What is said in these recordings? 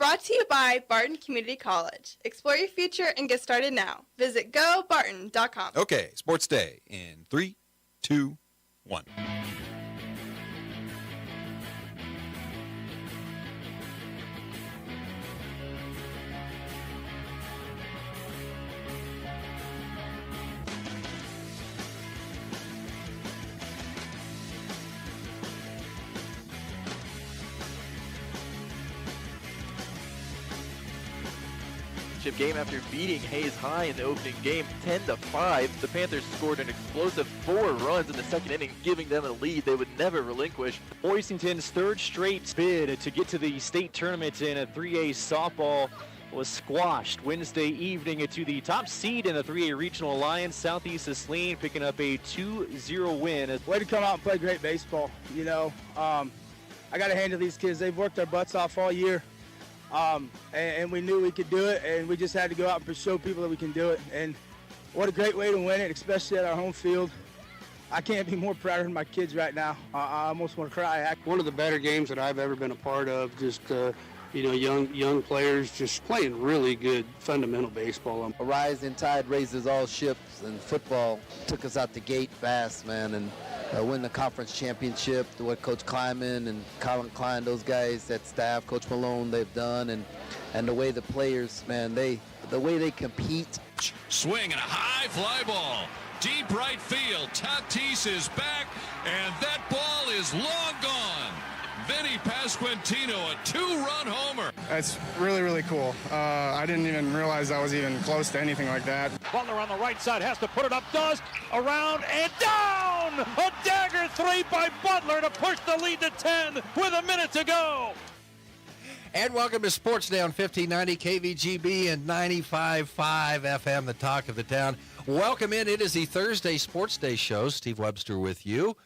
Brought to you by Barton Community College. Explore your future and get started now. Visit gobarton.com. Okay, Sports Day in 3, 2, 1. Game after beating Hayes High in the opening game 10-5. The Panthers scored an explosive 4 runs in the second inning, giving them a lead they would never relinquish. Boysington's third straight bid to get to the state tournament in a 3A softball was squashed Wednesday evening to the top seed in the 3A Regional Alliance. Southeast Saline picking up a 2-0 win. Way to come out and play great baseball. You know, I got to hand to these kids. They've worked their butts off all year. And we knew we could do it, and we just had to go out and show people that we can do it. And what a great way to win it, especially at our home field. I can't be more proud of my kids right now. I almost want to cry. One of the better games that I've ever been a part of. Just young players just playing really good fundamental baseball. A rising tide raises all ships, and football took us out the gate fast, man, and win the conference championship. What Coach Kleiman and Colin Klein, those guys, that staff, Coach Malone, they've done, and the way the players, man, the way they compete. Swing and a high fly ball. Deep right field. Tatis is back, and that ball is long gone. Vinny Pasquantino, a 2-run homer. That's really, really cool. I didn't even realize I was even close to anything like that. Butler on the right side has to put it up, does, around and down! A dagger 3 by Butler to push the lead to 10 with a minute to go. And welcome to Sports Day on 1590 KVGB and 95.5 FM, the talk of the town. Welcome in. It is the Thursday Sports Day show. Steve Webster with you.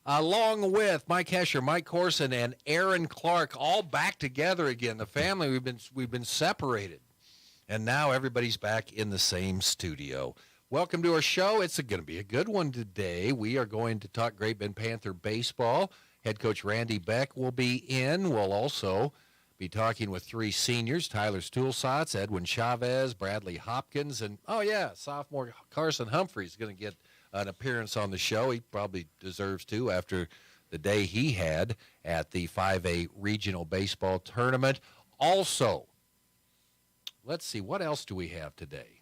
Along with Mike Hesher, Mike Corson, and Aaron Clark, all back together again. The family, we've been separated, and now everybody's back in the same studio. Welcome to our show. It's going to be a good one today. We are going to talk Great Bend Panther baseball. Head coach Randy Beck will be in. We'll also be talking with 3 seniors, Tyler Stulsatz, Edwin Chavez, Bradley Hopkins, and, sophomore Carson Humphreys is going to get an appearance on the show. He probably deserves to after the day he had at the 5A Regional Baseball Tournament. Also, let's see, what else do we have today?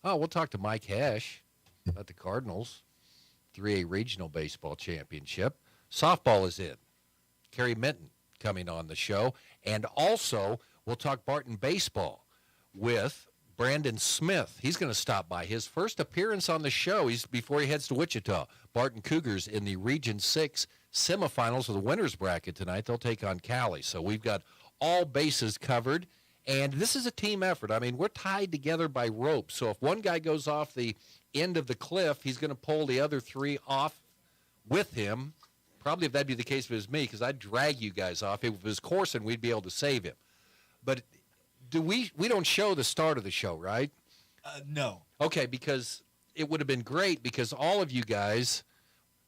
Oh, we'll talk to Mike Hesh about the Cardinals 3A Regional Baseball Championship. Softball is in. Kerry Minton coming on the show. And also, we'll talk Barton baseball with Brandon Smith. He's going to stop by. His first appearance on the show before he heads to Wichita. Barton Cougars in the Region 6 semifinals of the winner's bracket tonight. They'll take on Cali. So we've got all bases covered. And this is a team effort. I mean, we're tied together by rope. So if one guy goes off the end of the cliff, he's going to pull the other 3 off with him. Probably if that'd be the case if it was me, because I'd drag you guys off. If it was Corson, we'd be able to save him. But we don't show the start of the show, right? No. Okay, because it would have been great because all of you guys,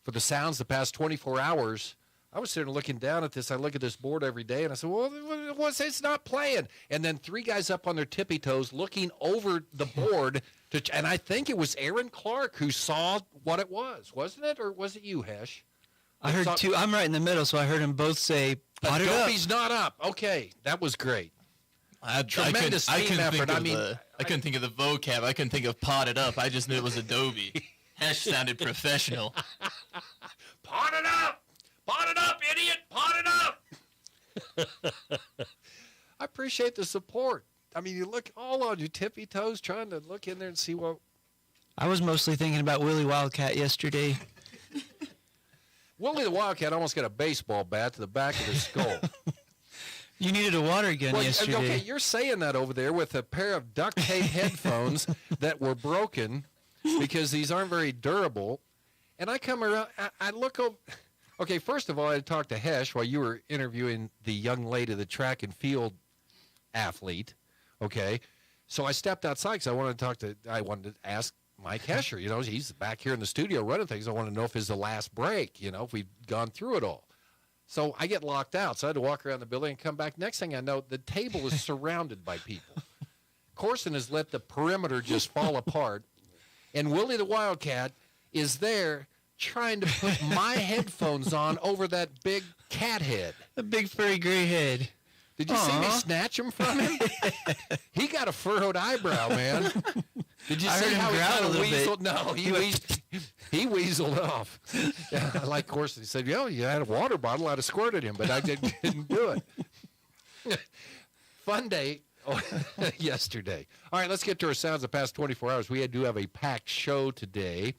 for the sounds the past 24 hours, I was sitting looking down at this. I look at this board every day, and I said, well, it's not playing. And then 3 guys up on their tippy toes looking over the board, and I think it was Aaron Clark who saw what it was, wasn't it? Or was it you, Hesh? I heard 2. I'm right in the middle, so I heard them both say, pot it up. Adobe's not up. Okay, that was great. Tremendous team effort. I couldn't think of the vocab. I couldn't think of pot it up. I just knew it was Adobe. Hesh sounded professional. Pot it up! Pot it up, idiot! Pot it up! I appreciate the support. I mean, you look all on your tippy toes trying to look in there and see what... I was mostly thinking about Willie Wildcat yesterday. Willie the Wildcat almost got a baseball bat to the back of his skull. You needed a water gun yesterday. Okay, you're saying that over there with a pair of duct tape headphones that were broken because these aren't very durable. And I come around, I look over. Okay, first of all, I talked to Hesh while you were interviewing the young lady, the track and field athlete. Okay, so I stepped outside because I wanted to ask Mike Hesher. You know, he's back here in the studio running things. I want to know if it's the last break, you know, if we've gone through it all. So I get locked out. So I had to walk around the building and come back. Next thing I know, the table is surrounded by people. Corson has let the perimeter just fall apart. And Willie the Wildcat is there trying to put my headphones on over that big cat head. The big furry gray head. Did you see me snatch him from him? He got a furrowed eyebrow, man. Did you I see heard him how he growl kind a of little bit. weaseled? No, he weaseled off. Yeah, I like Corson. He said, "Yo, you had a water bottle. I'd have squirted him, but I didn't do it." Fun day yesterday. All right, let's get to our sounds the past 24 hours. We do have a packed show today,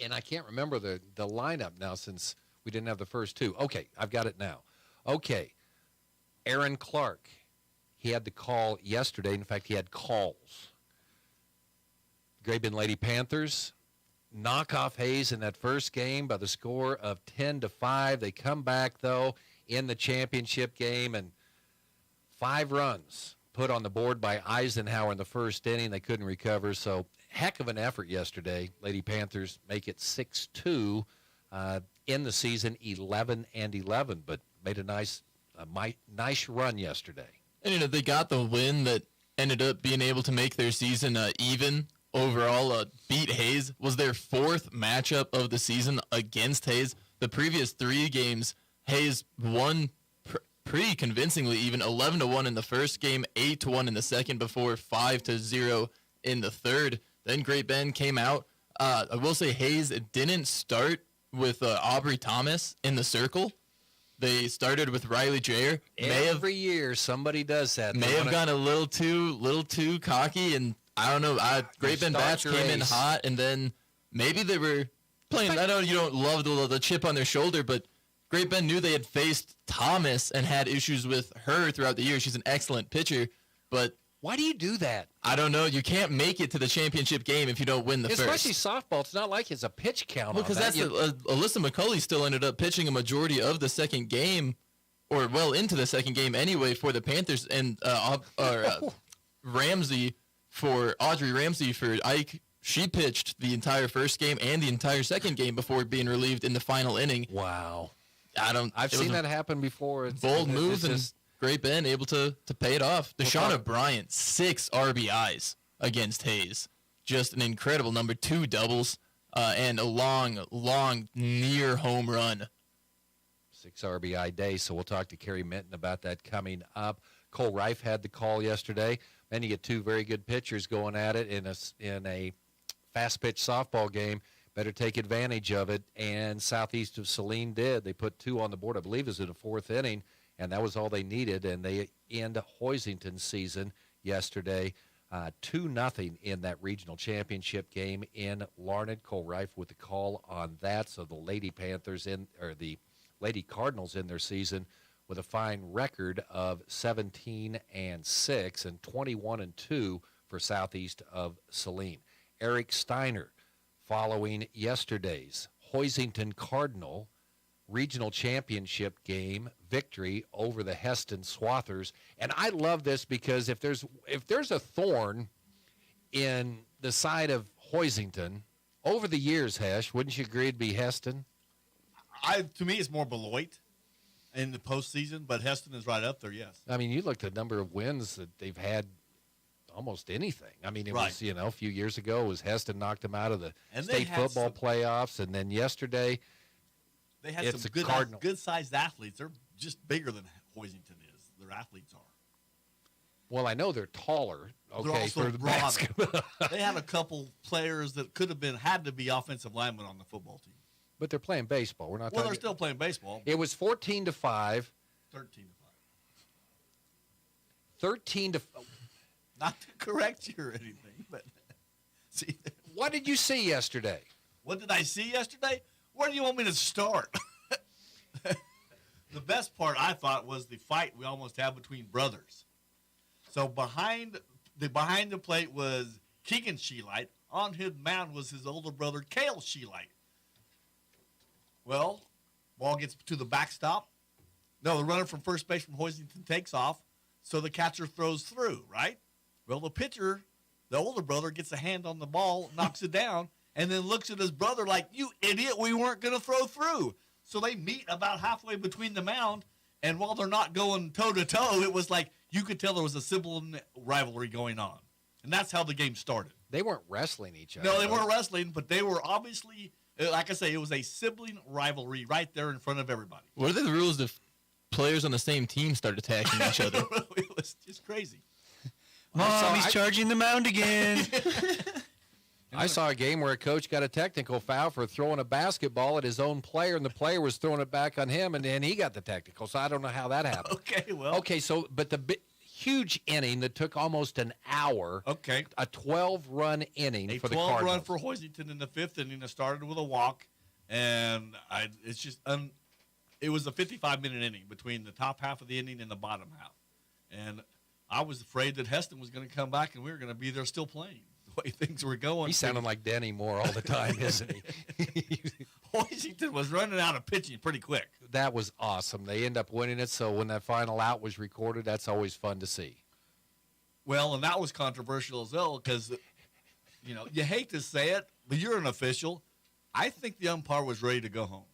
and I can't remember the lineup now since we didn't have the first two. Okay, I've got it now. Okay. Aaron Clark, he had the call yesterday. In fact, he had calls. Great Bend Lady Panthers knock off Hayes in that first game by the score of 10-5. They come back, though, in the championship game, and 5 runs put on the board by Eisenhower in the first inning. They couldn't recover, so heck of an effort yesterday. Lady Panthers make it 6-2 in the season, 11-11, but made a nice run yesterday. And they got the win that ended up being able to make their season even overall. Beat Hayes was their 4th matchup of the season against Hayes. The previous 3 games, Hayes won pretty convincingly, even 11-1 in the first game, 8-1 in the second, before 5-0 in the third. Then Great Bend came out. I will say Hayes didn't start with Aubrey Thomas in the circle. They started with Riley Dreyer. Every year somebody does that. May have gone a little too cocky, and I don't know. Great Bend Bats came in hot, and then maybe they were playing. I know you don't love the chip on their shoulder, but Great Bend knew they had faced Thomas and had issues with her throughout the year. She's an excellent pitcher, but why do you do that? I don't know. You can't make it to the championship game if you don't win the Especially first. softball. It's not like it's a pitch count. Well, because that's Alyssa McCulley still ended up pitching a majority of the second game, or well into the second game anyway for the Panthers, and Ramsey for Audrey Ramsey for Ike. She pitched the entire first game and the entire second game before being relieved in the final inning. Wow. I've seen that happen before. It's bold move, and Great Bend able to pay it off. Deshauna Bryant, 6 RBIs against Hayes. Just an incredible number. 2 doubles and a long near home run. 6 RBI day, so we'll talk to Kerry Minton about that coming up. Cole Reif had the call yesterday. Then you get 2 very good pitchers going at it in a fast-pitch softball game. Better take advantage of it, and Southeast of Saline did. They put 2 on the board, I believe it was in the 4th inning, and that was all they needed, and they end Hoisington's season yesterday 2-0 in that regional championship game in Larned. Cole Reif with the call on that, so the Lady Panthers the Lady Cardinals in their season with a fine record of 17-6 and 21-2 for Southeast of Saline. Eric Steiner, following yesterday's Hoisington Cardinal regional championship game victory over the Heston Swathers. And I love this because if there's a thorn in the side of Hoisington over the years, Hesh, wouldn't you agree it'd be Heston? To me, it's more Beloit in the postseason, but Heston is right up there, yes. I mean, you look at the number of wins that they've had, almost anything. I mean, it was, a few years ago, it was Heston knocked them out of the state football playoffs, and then yesterday, they had it's some good-sized athletes. They're just bigger than Hoisington is. Their athletes are. Well, I know they're taller. Okay, they're also for the broader. basketball. They had a couple players that had to be offensive linemen on the football team. But they're playing baseball. We're not. Well, they're still playing baseball. It was 14-5. 13-5. 13-5. Not to correct you or anything, but see. What did you see yesterday? What did I see yesterday? Where do you want me to start? The best part, I thought, was the fight we almost had between brothers. So behind the plate was Keegan Sheelight. On his mound was his older brother, Cale Sheelight. Well, ball gets to the backstop. No, the runner from first base from Hoisington takes off, so the catcher throws through, right? Well, the pitcher, the older brother, gets a hand on the ball, knocks it down, and then looks at his brother like, "You idiot, we weren't going to throw through." So they meet about halfway between the mound, and while they're not going toe-to-toe, it was like you could tell there was a sibling rivalry going on. And that's how the game started. They weren't wrestling each other. No, they weren't wrestling, but they were obviously, like I say, it was a sibling rivalry right there in front of everybody. What are the rules if players on the same team start attacking each other? It was just crazy. Mom, he's charging the mound again. I saw a game where a coach got a technical foul for throwing a basketball at his own player, and the player was throwing it back on him, and then he got the technical. So I don't know how that happened. Okay, well. Okay, so, but the huge inning that took almost an hour. Okay. A 12-run inning for the A Cardinals. 12-run for Hoisington in the fifth inning. It started with a walk, and it's just it was a 55-minute inning between the top half of the inning and the bottom half. And I was afraid that Heston was going to come back, and we were going to be there still playing the way things were going. He's sounding like Denny Moore all the time, isn't he? Hoisington was running out of pitching pretty quick. That was awesome. They end up winning it, so when that final out was recorded, that's always fun to see. Well, and that was controversial as well because, you hate to say it, but you're an official. I think the umpire was ready to go home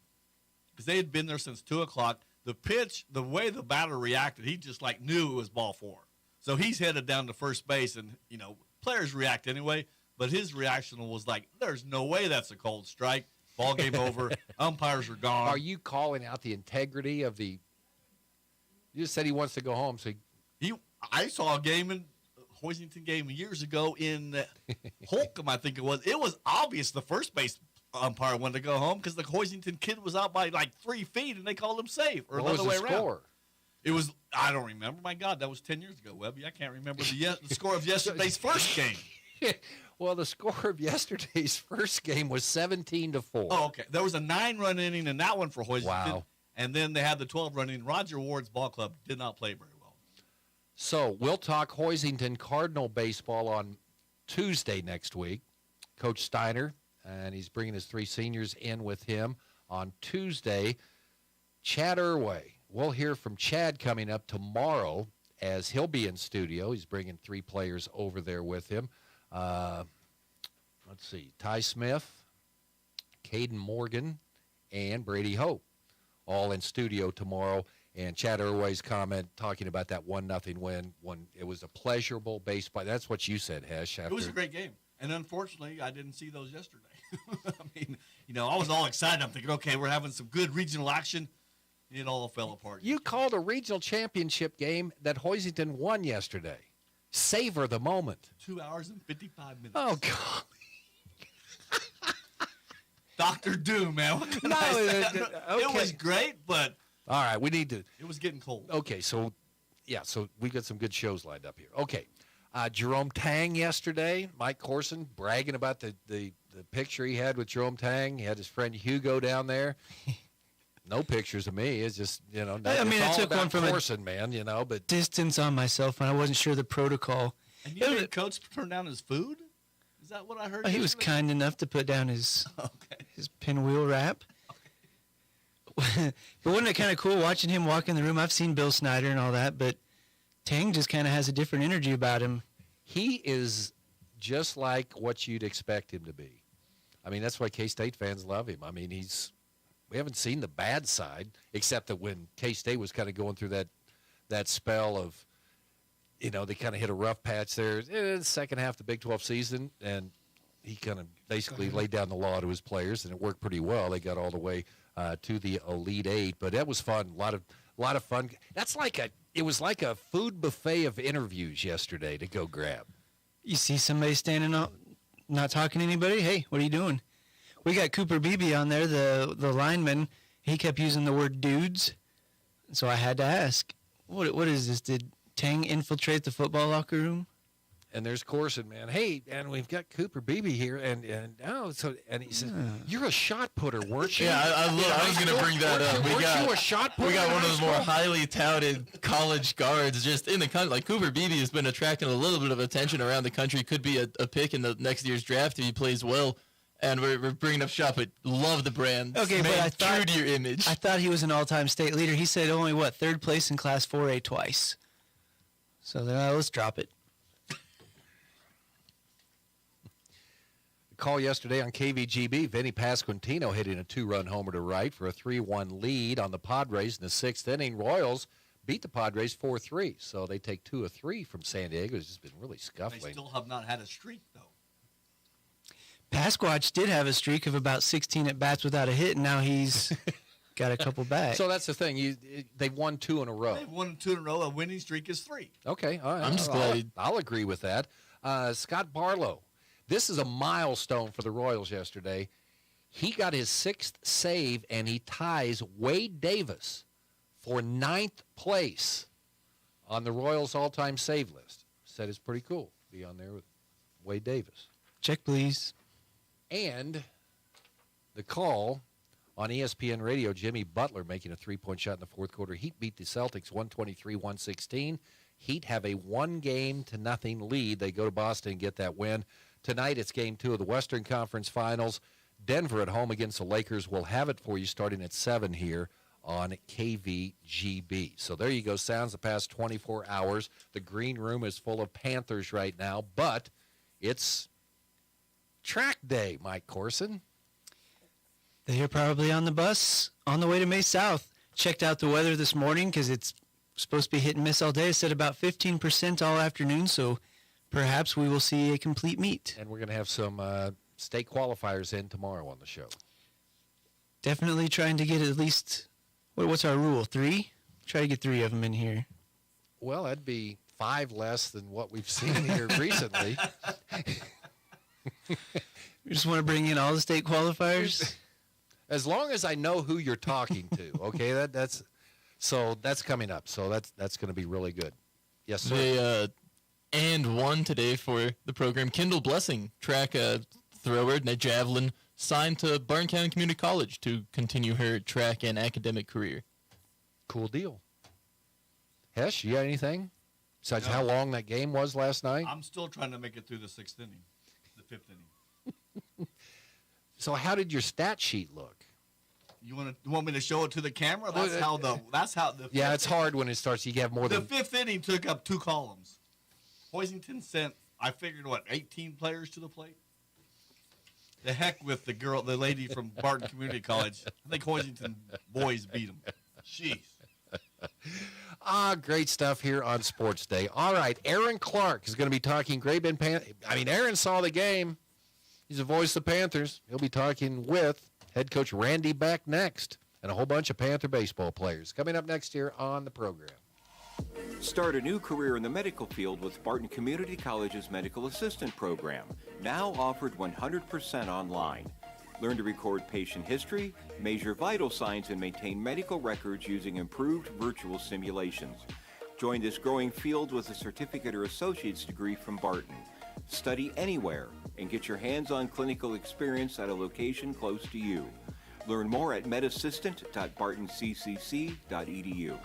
because they had been there since 2 o'clock. The pitch, the way the batter reacted, he just knew it was ball 4. So he's headed down to first base, and, players react anyway, but his reaction was there's no way that's a cold strike. Ball game over. Umpires are gone. Are you calling out the integrity of the – you just said he wants to go home, so I saw a Hoisington game years ago in Holcomb, I think it was. It was obvious the first base umpire wanted to go home because the Hoisington kid was out by 3 feet, and they called him safe, or what another was way the around. score? It was – I don't remember. My God, that was 10 years ago, Webby. I can't remember the score of yesterday's first game. Well, the score of yesterday's first game was 17-4. Oh, okay. There was a 9-run inning in that one for Hoisington. Wow. And then they had the 12-run inning. Roger Ward's ball club did not play very well. So we'll talk Hoisington Cardinal baseball on Tuesday next week. Coach Steiner, and he's bringing his 3 seniors in with him on Tuesday. Chad Irway. We'll hear from Chad coming up tomorrow as he'll be in studio. He's bringing 3 players over there with him. Let's see, Ty Smith, Caden Morgan, and Brady Hope, all in studio tomorrow. And Chad Irway's comment talking about that 1-0 win when it was a pleasurable baseball. That's what you said, Hesh. It was a great game. And unfortunately, I didn't see those yesterday. I was all excited. I'm thinking, okay, we're having some good regional action. It all fell apart. You called a regional championship game that Hoisington won yesterday. Savor the moment. 2 hours and 55 minutes. Oh, God. Dr. Doom, man. What can I say? It was great, but all right, we need to. It was getting cold. Okay, so we got some good shows lined up here. Okay, Jerome Tang yesterday. Mike Corson bragging about the picture he had with Jerome Tang. He had his friend Hugo down there. No pictures of me. It's just I took one from Corson, man. But distance on my cell phone. I wasn't sure the protocol. And you made Coach turn down his food? Is that what I heard? He was kind enough to put down his pinwheel wrap. But wasn't it kind of cool watching him walk in the room? I've seen Bill Snyder and all that, but Tang just kind of has a different energy about him. He is just like what you'd expect him to be. I mean, that's why K-State fans love him. I mean, we haven't seen the bad side, except that when K-State was kind of going through that spell of, they kind of hit a rough patch there in the second half of the Big 12 season, and he kind of basically laid down the law to his players, and it worked pretty well. They got all the way to the Elite Eight, but that was fun. A lot of fun. It was like a food buffet of interviews yesterday to go grab. You see somebody standing up, not talking to anybody. Hey, what are you doing? We got Cooper Beebe on there, the lineman. He kept using the word dudes, so I had to ask, what is this? Did Tang infiltrate the football locker room? And there's Corson, man. Hey, and we've got Cooper Beebe here, and he said, "You're a shot putter, weren't you?" Yeah, I was going to bring that up. Weren't you a shot putter? We got one of the more highly touted college guards just in the country. Like Cooper Beebe has been attracting a little bit of attention around the country. Could be a pick in the next year's draft if he plays well. And we're bringing up shot, but love the brand. Okay, but I thought, true to your image. I thought he was an all-time state leader. He said only, 3rd place in Class 4A twice. So then let's drop it. call yesterday on KVGB. Vinny Pasquantino hitting a 2-run homer to right for a 3-1 lead on the Padres in the 6th inning. Royals beat the Padres 4-3, so they take 2 of 3 from San Diego. It's just been really scuffling. They still have not had a streak, though. Pasquatch did have a streak of about 16 at-bats without a hit, and now he's got a couple back. So that's the thing. They've won 2 in a row. They've won 2 in a row. A winning streak is 3. Okay, all right. I'm just glad. I'll agree with that. Scott Barlow. This is a milestone for the Royals yesterday. He got his 6th save, and he ties Wade Davis for 9th place on the Royals all-time save list. Said it's pretty cool to be on there with Wade Davis. Check, please. And the call on ESPN Radio, Jimmy Butler making a 3-point shot in the 4th quarter. Heat beat the Celtics 123-116. Heat have a 1-0 lead. They go to Boston and get that win. Tonight it's Game 2 of the Western Conference Finals. Denver at home against the Lakers. We'll have it for you starting at 7 here on KVGB. So there you go. Sounds the past 24 hours. The green room is full of Panthers right now, but it's track day, Mike Corson. They're probably on the bus on the way to May South. Checked out the weather this morning because it's supposed to be hit and miss all day. It said about 15% all afternoon, so perhaps we will see a complete meet. And we're going to have some state qualifiers in tomorrow on the show. Definitely trying to get at least, what's our rule, 3? Try to get 3 of them in here. Well, that'd be 5 less than what we've seen here recently. We just want to bring in all the state qualifiers? As long as I know who you're talking to, okay? That's coming up. So that's going to be really good. Yes, sir. They and won today for the program. Kendall Blessing, track thrower, and a javelin, signed to Barton County Community College to continue her track and academic career. Cool deal. Hesh, you got anything besides how long that game was last night? I'm still trying to make it through the 6th inning, the 5th inning. So how did your stat sheet look? You want me to show it to the camera? That's how the yeah, it's hard when it starts. You have more the than 5th inning took up 2 columns. Hoisington sent, I figured, 18 players to the plate. The heck with the lady from Barton Community College. I think Hoisington boys beat them. Jeez. Great stuff here on Sports Day. All right, Aaron Clark is going to be talking Great Bend Panthers. I mean, Aaron saw the game. He's the voice of the Panthers. He'll be talking with head coach Randy Beck next, and a whole bunch of Panther baseball players coming up next year on the program. Start a new career in the medical field with Barton Community College's Medical Assistant Program, now offered 100% online. Learn to record patient history, measure vital signs, and maintain medical records using improved virtual simulations. Join this growing field with a certificate or associate's degree from Barton. Study anywhere and get your hands-on clinical experience at a location close to you. Learn more at medassistant.bartoncccc.edu.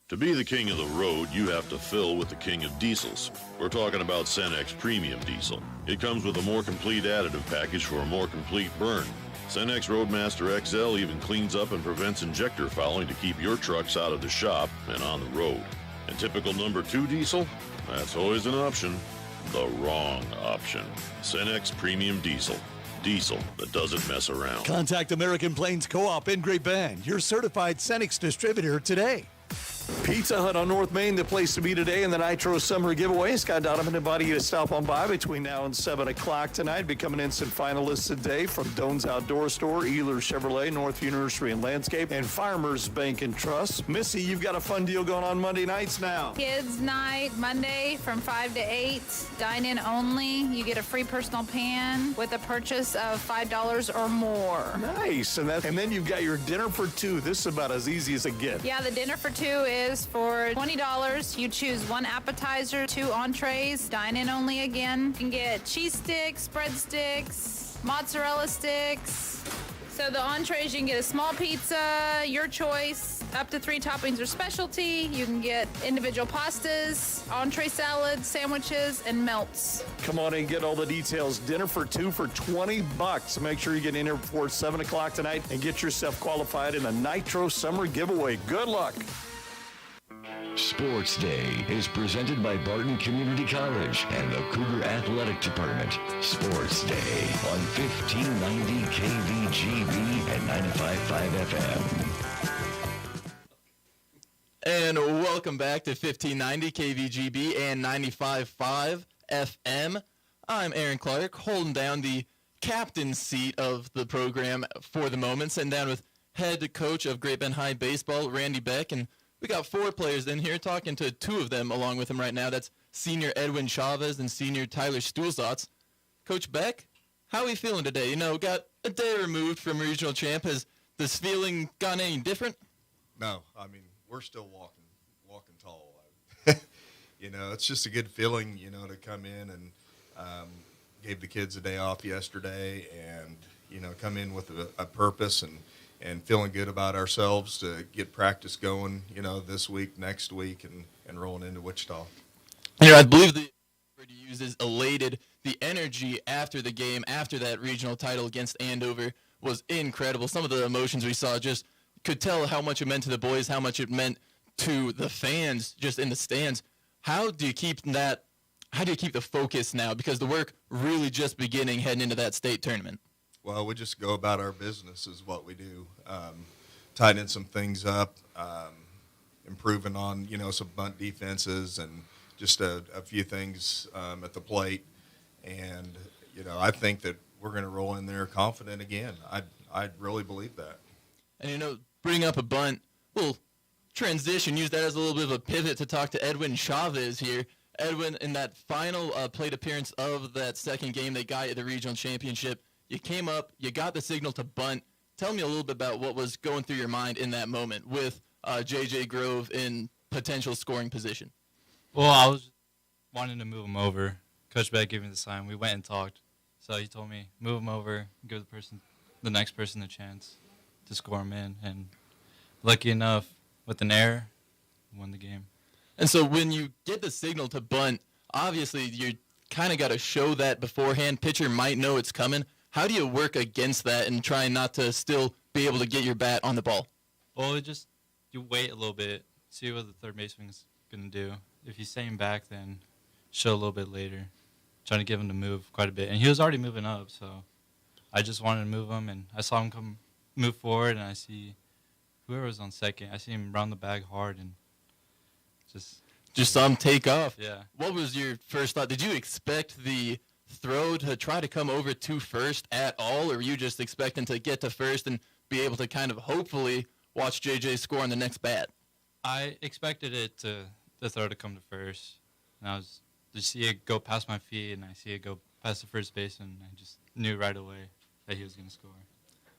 To be the king of the road, you have to fill with the king of diesels. We're talking about Cenex Premium Diesel. It comes with a more complete additive package for a more complete burn. Cenex Roadmaster XL even cleans up and prevents injector fouling to keep your trucks out of the shop and on the road. And typical number 2 diesel? That's always an option. The wrong option. Cenex Premium Diesel. Diesel that doesn't mess around. Contact American Plains Co-op in Great Bend, your certified Cenex distributor today. Pizza Hut on North Main, the place to be today in the Nitro Summer Giveaway. Scott Donovan inviting you to stop on by between now and 7 o'clock tonight. Become an instant finalist today from Doan's Outdoor Store, Ehlers Chevrolet, Northview Nursery and Landscape, and Farmers Bank and Trust. Missy, you've got a fun deal going on Monday nights now. Kids night, Monday from 5 to 8. Dine-in only. You get a free personal pan with a purchase of $5 or more. Nice. And then you've got your dinner for 2. This is about as easy as it gets. Yeah, the dinner for 2 is for $20. You choose 1 appetizer, 2 entrees, dine-in only again. You can get cheese sticks, breadsticks, mozzarella sticks. So the entrees, you can get a small pizza, your choice, up to 3 toppings or specialty. You can get individual pastas, entree salads, sandwiches, and melts. Come on and get all the details. Dinner for 2 for $20. Make sure you get in here before 7 o'clock tonight and get yourself qualified in a Nitro Summer Giveaway. Good luck. Sports Day is presented by Barton Community College and the Cougar Athletic Department. Sports Day on 1590 KVGB and 95.5 FM. And welcome back to 1590 KVGB and 95.5 FM. I'm Aaron Clark, holding down the captain's seat of the program for the moment, sitting down with head coach of Great Bend High Baseball, Randy Beck, and we got 4 players in here, talking to 2 of them along with him right now. That's senior Edwin Chavez and senior Tyler Stulzotz. Coach Beck, how are we feeling today? You know, got a day removed from regional champ. Has this feeling gone any different? No, I mean, we're still walking tall. You know, it's just a good feeling, you know, to come in and gave the kids a day off yesterday and, you know, come in with a purpose and feeling good about ourselves to get practice going, you know, this week, next week, and rolling into Wichita. You know, I believe the word you used is elated. The energy after the game, after that regional title against Andover, was incredible. Some of the emotions we saw, just could tell how much it meant to the boys, how much it meant to the fans just in the stands. How do you keep that? How do you keep the focus now? Because the work really just beginning heading into that state tournament. Well, we just go about our business is what we do. Tighten some things up, improving on, you know, some bunt defenses and just a few things at the plate. And, you know, I think that we're going to roll in there confident again. I really believe that. And, you know, bring up a bunt, we'll transition, use that as a little bit of a pivot to talk to Edwin Chavez here. Edwin, in that final plate appearance of that second game they got at the regional championship, you came up, you got the signal to bunt. Tell me a little bit about what was going through your mind in that moment with J.J. Grove in potential scoring position. Well, I was wanting to move him over. Coach Beck gave me the sign. We went and talked. So he told me, move him over, give the next person a chance to score him in. And lucky enough, with an error, won the game. And so when you get the signal to bunt, obviously you kind of got to show that beforehand. Pitcher might know it's coming. How do you work against that and try not to still be able to get your bat on the ball? Well, you wait a little bit, see what the third baseman's going to do. If he's staying back, then show a little bit later. Trying to get him to move quite a bit. And he was already moving up, so I just wanted to move him. And I saw him move forward, and I see whoever was on second. I see him round the bag hard and just saw him take off. Yeah. What was your first thought? Did you expect the throw to try to come over to first at all, or were you just expecting to get to first and be able to kind of hopefully watch JJ score on the next bat? I expected the throw to come to first, and I was to see it go past my feet, and I see it go past the first baseman, and I just knew right away that he was going to score.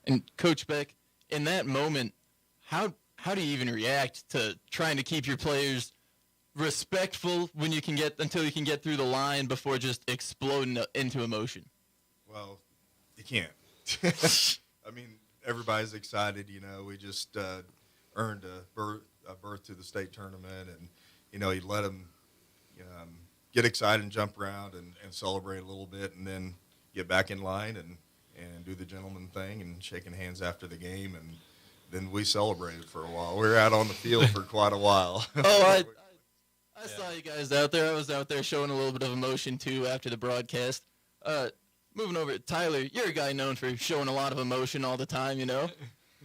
And Coach Beck, in that moment, how do you even react to trying to keep your players respectful when you can until you can get through the line before just exploding into emotion? Well, you can't. I mean, everybody's excited. You know, we just earned a berth to the state tournament, and you know, you let them get excited and jump around and celebrate a little bit, and then get back in line and do the gentleman thing and shaking hands after the game, and then we celebrated for a while. We were out on the field for quite a while. Oh, I saw you guys out there. I was out there showing a little bit of emotion, too, after the broadcast. Moving over to Tyler, you're a guy known for showing a lot of emotion all the time, you know?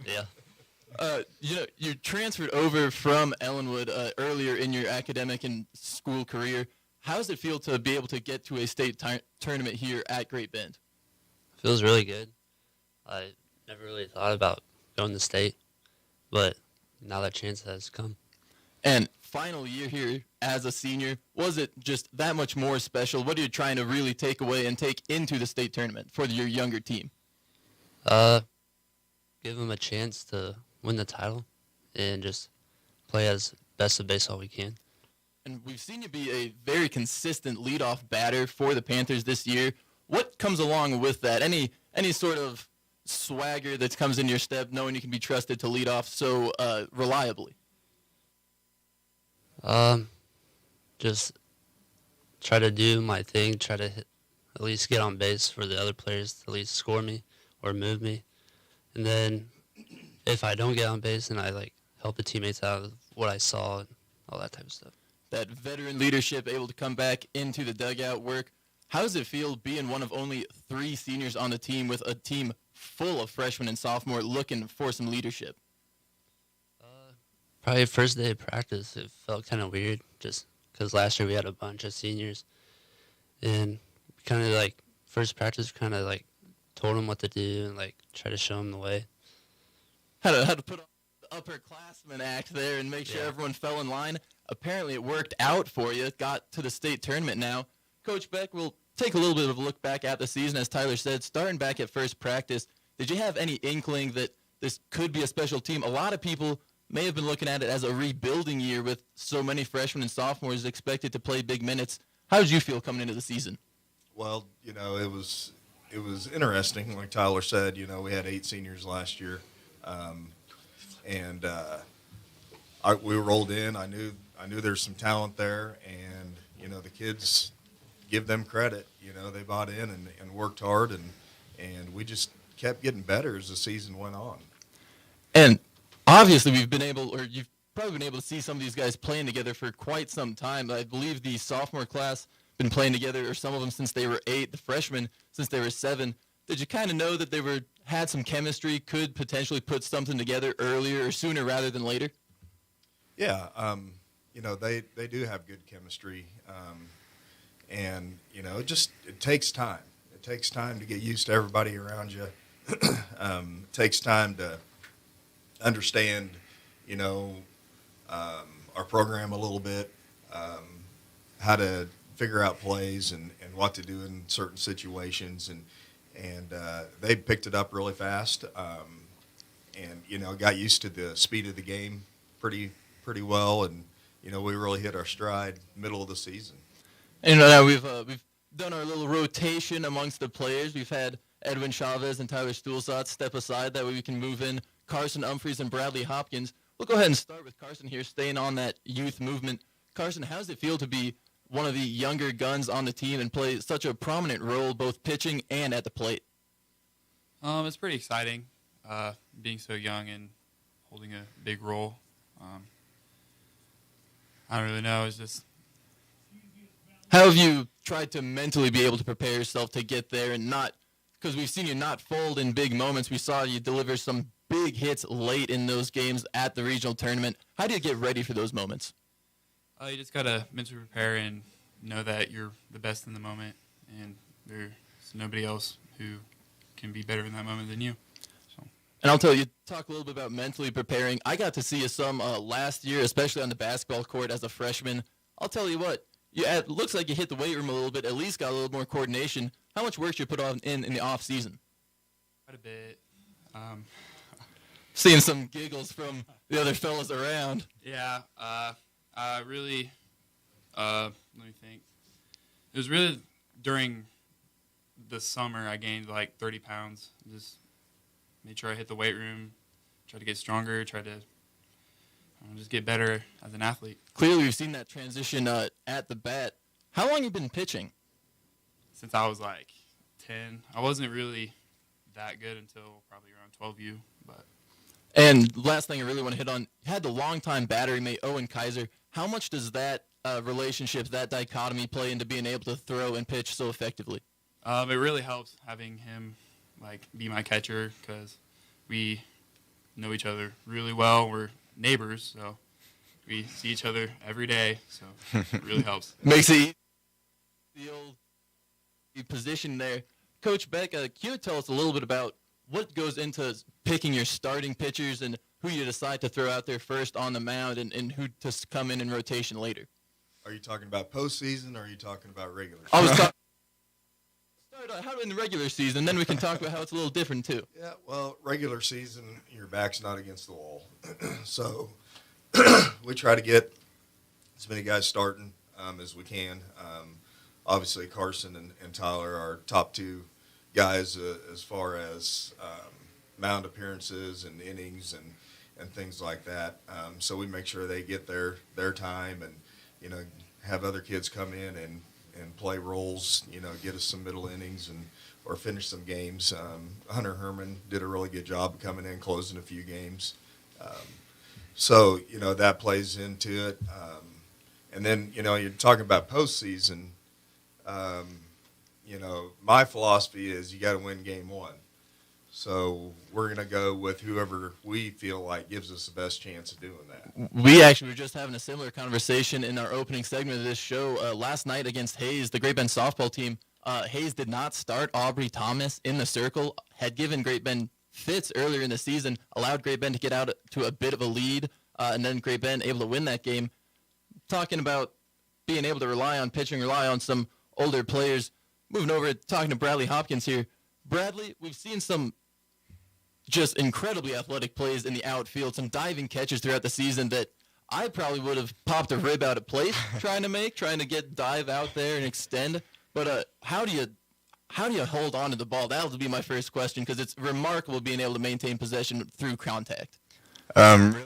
Yeah. You transferred over from Ellenwood earlier in your academic and school career. How does it feel to be able to get to a state tournament here at Great Bend? Feels really good. I never really thought about going to state, but now that chance has come. And final year here as a senior, was it just that much more special? What are you trying to really take away and take into the state tournament for your younger team? Give them a chance to win the title and just play as best of baseball we can. And we've seen you be a very consistent leadoff batter for the Panthers this year. What comes along with that? Any sort of swagger that comes in your step, knowing you can be trusted to lead off so reliably? Just try to do my thing, try to at least get on base for the other players to at least score me or move me. And then if I don't get on base, then I help the teammates out of what I saw all that type of stuff. That veteran leadership, able to come back into the dugout work. How does it feel being one of only 3 seniors on the team with a team full of freshmen and sophomore looking for some leadership? Probably first day of practice, it felt kind of weird just because last year we had a bunch of seniors. And kind of like first practice, kind of like told them what to do and like try to show them the way. How to put on the upperclassman act there and make sure everyone fell in line. Apparently it worked out for you. Got to the state tournament now. Coach Beck, we'll take a little bit of a look back at the season. As Tyler said, starting back at first practice, did you have any inkling that this could be a special team? A lot of people may have been looking at it as a rebuilding year with so many freshmen and sophomores expected to play big minutes. How did you feel coming into the season? Well, it was interesting. Like Tyler said, we had 8 seniors last year, we rolled in. I knew there's some talent there, and the kids, give them credit. They bought in and worked hard, and we just kept getting better as the season went on. And obviously you've probably been able to see some of these guys playing together for quite some time. I believe the sophomore class been playing together, or some of them since they were 8, the freshmen since they were 7. Did you kind of know that they had some chemistry, could potentially put something together earlier or sooner rather than later? Yeah, they do have good chemistry, and it takes time. It takes time to get used to everybody around you. It takes time to understand, our program a little bit, how to figure out plays and what to do in certain situations, and they picked it up really fast, and got used to the speed of the game pretty well, and we really hit our stride middle of the season. And now we've done our little rotation amongst the players. We've had Edwin Chavez and Tyler Stulzat step aside. That way we can move in Carson Humphreys and Bradley Hopkins. We'll go ahead and start with Carson here, staying on that youth movement. Carson, how does it feel to be one of the younger guns on the team and play such a prominent role both pitching and at the plate? It's pretty exciting, being so young and holding a big role. I don't really know. It's just... How have you tried to mentally be able to prepare yourself to get there and not, because we've seen you not fold in big moments. We saw you deliver some big hits late in those games at the regional tournament. How do you get ready for those moments? You just got to mentally prepare and know that you're the best in the moment, and there's nobody else who can be better in that moment than you. And I'll tell you, talk a little bit about mentally preparing. I got to see you some last year, especially on the basketball court as a freshman. I'll tell you what, it looks like you hit the weight room a little bit, at least got a little more coordination. How much work you put on in the off season? Quite a bit. Seeing some giggles from the other fellas around. Yeah, really, let me think. It was really during the summer I gained like 30 pounds. Just made sure I hit the weight room, tried to get stronger, tried to just get better as an athlete. Clearly we've seen that transition at the bat. How long have you been pitching? Since I was like 10. I wasn't really that good until probably around 12U. And last thing I really want to hit on, you had the longtime battery mate, Owen Kaiser. How much does that relationship, that dichotomy play into being able to throw and pitch so effectively? It really helps having him be my catcher because we know each other really well. We're neighbors, so we see each other every day, so it really helps. Makes it the old position there. Coach Beck, can you tell us a little bit about what goes into picking your starting pitchers and who you decide to throw out there first on the mound and who to come in rotation later? Are you talking about postseason or are you talking about regular season? I was talking how in the regular season, then we can talk about how it's a little different too. Yeah, well, regular season, your back's not against the wall. So we try to get as many guys starting as we can. Obviously, Carson and Tyler are top 2 guys as far as mound appearances and innings and things like that. So we make sure they get their time and, have other kids come in and play roles, get us some middle innings or finish some games. Hunter Herman did a really good job of coming in, closing a few games. So, that plays into it. And then, you're talking about postseason. My philosophy is you got to win game one. So we're going to go with whoever we feel like gives us the best chance of doing that. We actually were just having a similar conversation in our opening segment of this show last night against Hayes, the Great Bend softball team. Hayes did not start Aubrey Thomas in the circle, had given Great Bend fits earlier in the season, allowed Great Bend to get out to a bit of a lead, and then Great Bend able to win that game. Talking about being able to rely on some older players. Moving over, talking to Bradley Hopkins here. Bradley, we've seen some just incredibly athletic plays in the outfield, some diving catches throughout the season that I probably would have popped a rib out of place trying to get dive out there and extend. But how do you hold on to the ball? That'll be my first question, because it's remarkable being able to maintain possession through contact. Really,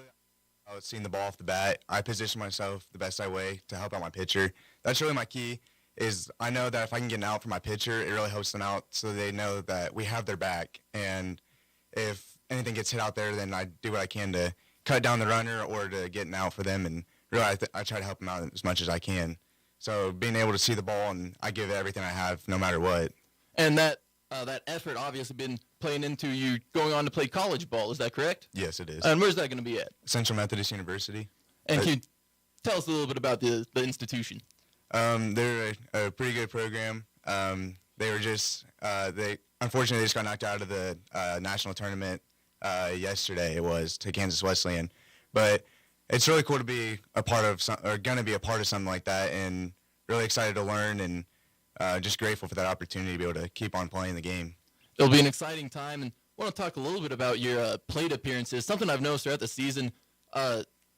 I was seeing the ball off the bat. I position myself the best way to help out my pitcher. That's really my key. Is I know that if I can get an out for my pitcher, it really helps them out, so they know that we have their back. And if anything gets hit out there, then I do what I can to cut down the runner or to get an out for them. And really, I try to help them out as much as I can. So being able to see the ball, and I give it everything I have, no matter what. And that effort obviously been playing into you going on to play college ball. Is that correct? Yes, it is. And where's that going to be at? Central Methodist University. And can you tell us a little bit about the institution? They're a pretty good program. They were just unfortunately they just got knocked out of the national tournament yesterday. It was to Kansas Wesleyan, but it's really cool to be a part of gonna be a part of something like that, and really excited to learn, and just grateful for that opportunity to be able to keep on playing the game. It'll be an exciting time, and I want to talk a little bit about your plate appearances. Something I've noticed throughout the season,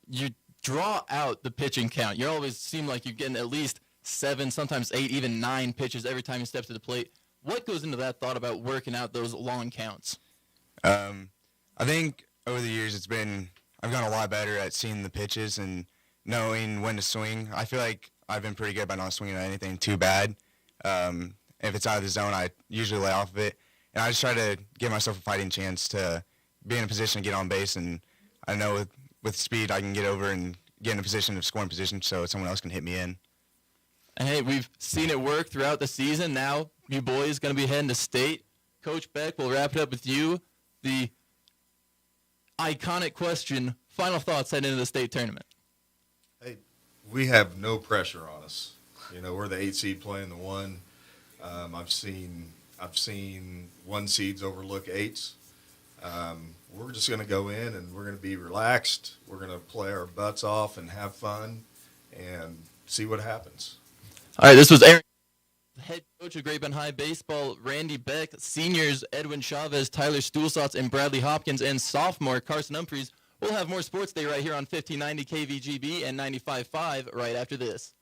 you draw out the pitching count. You always seem like you're getting at least 7, sometimes 8, even 9 pitches every time you step to the plate. What goes into that thought about working out those long counts? I think over the years I've gotten a lot better at seeing the pitches and knowing when to swing. I feel like I've been pretty good by not swinging at anything too bad. If it's out of the zone, I usually lay off of it. And I just try to give myself a fighting chance to be in a position to get on base. And I know with speed, I can get over and get in a position of scoring position so someone else can hit me in. And hey, we've seen it work throughout the season. Now you boys going to be heading to state. Coach Beck, we'll wrap it up with you. The iconic question, final thoughts heading into the state tournament. Hey, we have no pressure on us. We're the 8 seed playing the 1. I've seen 1 seeds overlook 8s. We're just going to go in and we're going to be relaxed. We're going to play our butts off and have fun and see what happens. All right, this was Aaron, head coach of Great Bend High Baseball, Randy Beck, seniors Edwin Chavez, Tyler Stuhlsatz, and Bradley Hopkins, and sophomore Carson Humphreys. We'll have more Sports Day right here on 1590 KVGB and 95.5 right after this.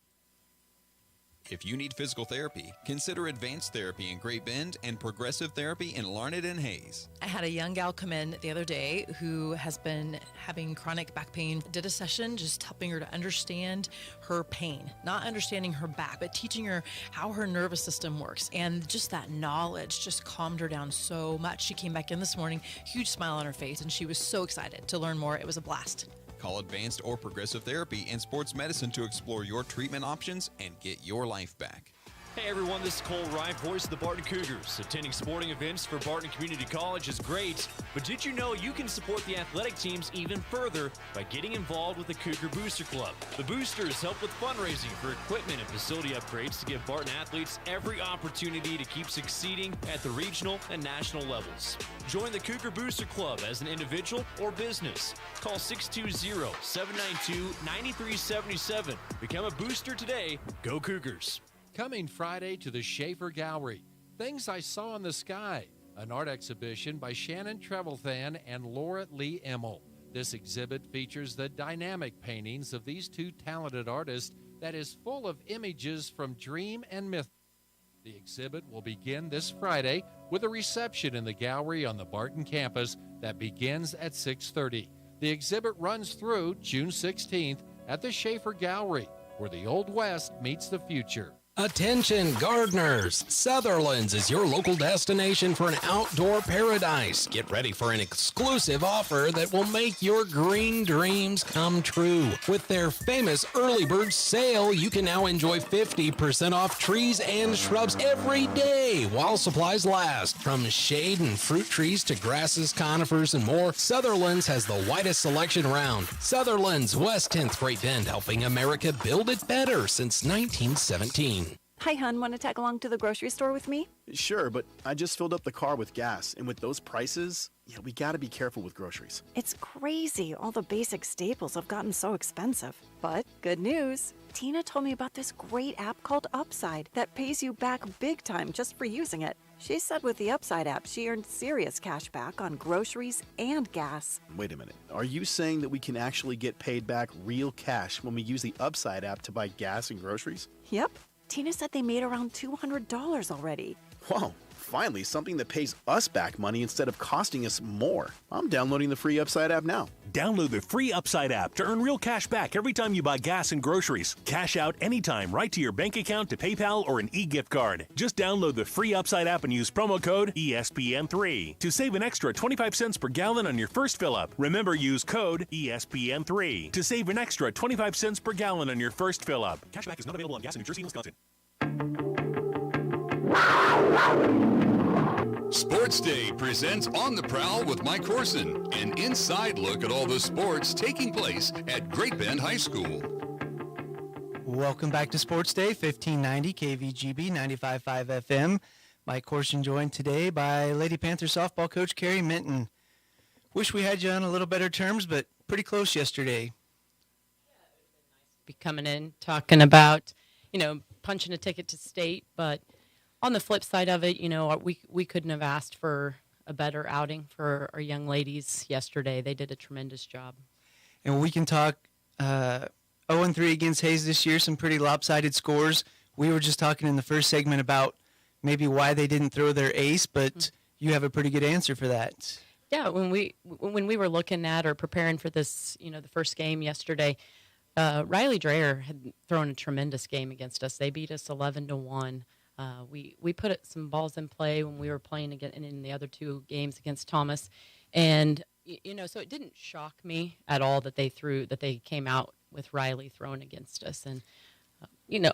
If you need physical therapy, consider Advanced Therapy in Great Bend and Progressive Therapy in Larned and Hayes. I had a young gal come in the other day who has been having chronic back pain. Did a session just helping her to understand her pain, not understanding her back, but teaching her how her nervous system works. And just that knowledge just calmed her down so much. She came back in this morning, huge smile on her face, and she was so excited to learn more. It was a blast. Call Advanced or Progressive Therapy and Sports Medicine to explore your treatment options and get your life back. Hey everyone, this is Cole Wright, voice of the Barton Cougars. Attending sporting events for Barton Community College is great, but did you know you can support the athletic teams even further by getting involved with the Cougar Booster Club? The Boosters help with fundraising for equipment and facility upgrades to give Barton athletes every opportunity to keep succeeding at the regional and national levels. Join the Cougar Booster Club as an individual or business. Call 620-792-9377. Become a booster today. Go Cougars. Coming Friday to the Schaefer Gallery, Things I Saw in the Sky, an art exhibition by Shannon Trevelthan and Laura Lee Emmel. This exhibit features the dynamic paintings of these two talented artists that is full of images from dream and myth. The exhibit will begin this Friday with a reception in the gallery on the Barton campus that begins at 6:30. The exhibit runs through June 16th at the Schaefer Gallery, where the Old West meets the future. Attention gardeners! Sutherland's is your local destination for an outdoor paradise. Get ready for an exclusive offer that will make your green dreams come true. With their famous early bird sale, you can now enjoy 50% off trees and shrubs every day while supplies last. From shade and fruit trees to grasses, conifers, and more, Sutherland's has the widest selection around. Sutherland's, West 10th Great Bend, helping America build it better since 1917. Hi, hon. Want to tag along to the grocery store with me? Sure, but I just filled up the car with gas, and with those prices, we gotta be careful with groceries. It's crazy. All the basic staples have gotten so expensive. But good news. Tina told me about this great app called Upside that pays you back big time just for using it. She said with the Upside app, she earned serious cash back on groceries and gas. Wait a minute. Are you saying that we can actually get paid back real cash when we use the Upside app to buy gas and groceries? Yep. Tina said they made around $200 already. Whoa, finally something that pays us back money instead of costing us more. I'm downloading the free Upside app now. Download the free Upside app to earn real cash back every time you buy gas and groceries. Cash out anytime right to your bank account, to PayPal, or an e-gift card. Just download the free Upside app and use promo code ESPN3 to save an extra 25 cents per gallon on your first fill-up. Remember, use code ESPN3 to save an extra 25 cents per gallon on your first fill-up. Cashback is not available on gas in New Jersey and Wisconsin. Sports Day presents On the Prowl with Mike Corson, an inside look at all the sports taking place at Great Bend High School. Welcome back to Sports Day, 1590 KVGB 95.5 FM. Mike Corson joined today by Lady Panther softball coach Carrie Minton. Wish we had you on a little better terms, but pretty close yesterday. Be coming in talking about, punching a ticket to state, but on the flip side of it, we couldn't have asked for a better outing for our young ladies yesterday. They did a tremendous job. And we can talk 0-3 against Hayes this year, some pretty lopsided scores. We were just talking in the first segment about maybe why they didn't throw their ace, but you have a pretty good answer for that. Yeah, when we were looking at or preparing for this, the first game yesterday, Riley Dreher had thrown a tremendous game against us. They beat us 11-1. We put some balls in play when we were playing again in the other two games against Thomas, and so it didn't shock me at all that they came out with Riley thrown against us, and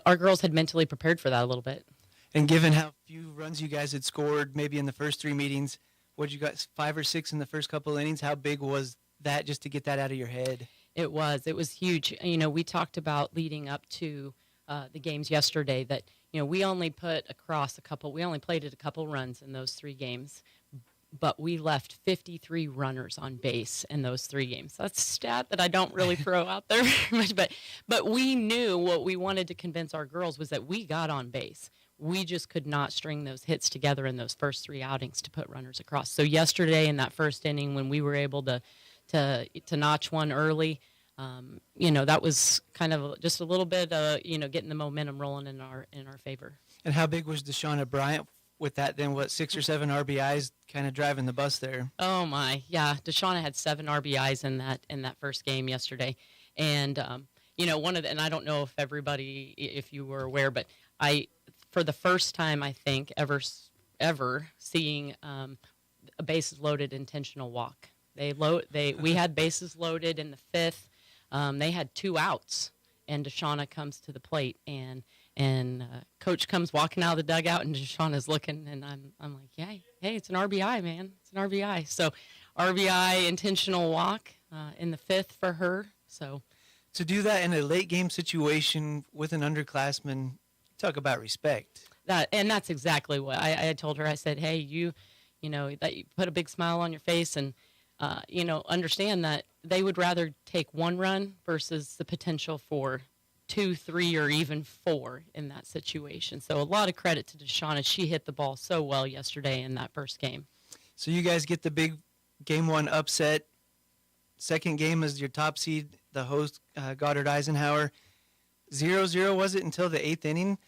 our girls had mentally prepared for that a little bit. And given how few runs you guys had scored, maybe in the first three meetings, what you got 5 or 6 in the first couple innings? How big was that just to get that out of your head? It was huge. We talked about leading up to the games yesterday that. We only played a couple runs in those 3 games, but we left 53 runners on base in those 3 games. That's a stat that I don't really throw out there very much, but we knew what we wanted to convince our girls was that we got on base. We just could not string those hits together in those first 3 outings to put runners across. So yesterday in that first inning when we were able to notch one early, that was kind of just a little bit, getting the momentum rolling in our favor. And how big was Deshauna Bryant with that then? 6 or 7 RBIs kind of driving the bus there? Oh my, yeah. Deshauna had 7 RBIs in that first game yesterday. And, and I don't know if you were aware, but for the first time, I think, ever seeing a bases loaded intentional walk. We had bases loaded in the 5th. They had 2 outs, and Deshauna comes to the plate, and Coach comes walking out of the dugout, and Deshauna's looking, and I'm like, yeah, hey, it's an RBI, man, it's an RBI. So, RBI intentional walk in the 5th for her. So, to do that in a late game situation with an underclassman, talk about respect. That's exactly what I told her. I said, hey, you put a big smile on your face, and understand that they would rather take 1 run versus the potential for 2, 3, or even 4 in that situation. So a lot of credit to Deshauna. She hit the ball so well yesterday in that first game. So you guys get the big game 1 upset. Second game is your top seed, the host, Goddard Eisenhower. 0-0 was it until the 8th inning?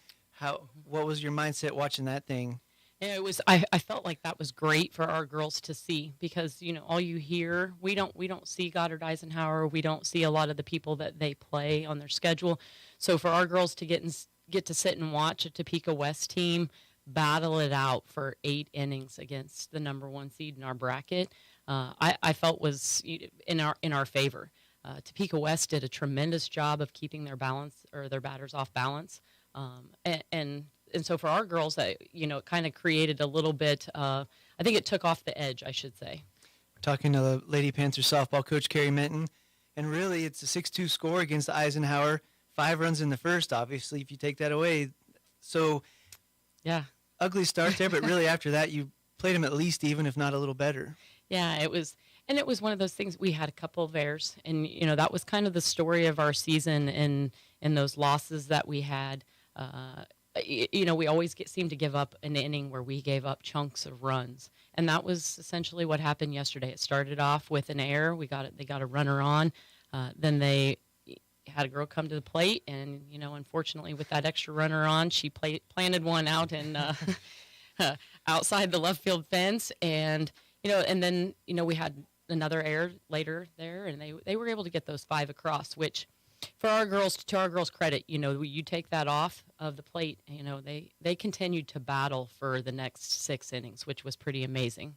What was your mindset watching that thing? Yeah, it was. I felt like that was great for our girls to see because all you hear, we don't see Goddard Eisenhower, we don't see a lot of the people that they play on their schedule. So for our girls to get get to sit and watch a Topeka West team battle it out for 8 innings against the number 1 seed in our bracket, I felt was in our favor. Topeka West did a tremendous job of keeping their batters off balance, and so for our girls, it kind of created a little bit. I think it took off the edge, I should say. We're talking to the Lady Panther softball coach Carrie Minton, and really it's a 6-2 score against Eisenhower. 5 runs in the first, obviously, if you take that away. So, yeah, ugly start there, but really after that you played them at least even, if not a little better. Yeah, it was one of those things. We had a couple of errors, and that was kind of the story of our season in those losses that we had. We always seem to give up an inning where we gave up chunks of runs, and that was essentially what happened yesterday. It started off with an error. They got a runner on, then they had a girl come to the plate, and unfortunately with that extra runner on, she planted one out in outside the left field fence, and then we had another error later there, and they were able to get those 5 across, which for our girls, to our girls' credit, you take that off of the plate, they continued to battle for the next 6 innings, which was pretty amazing.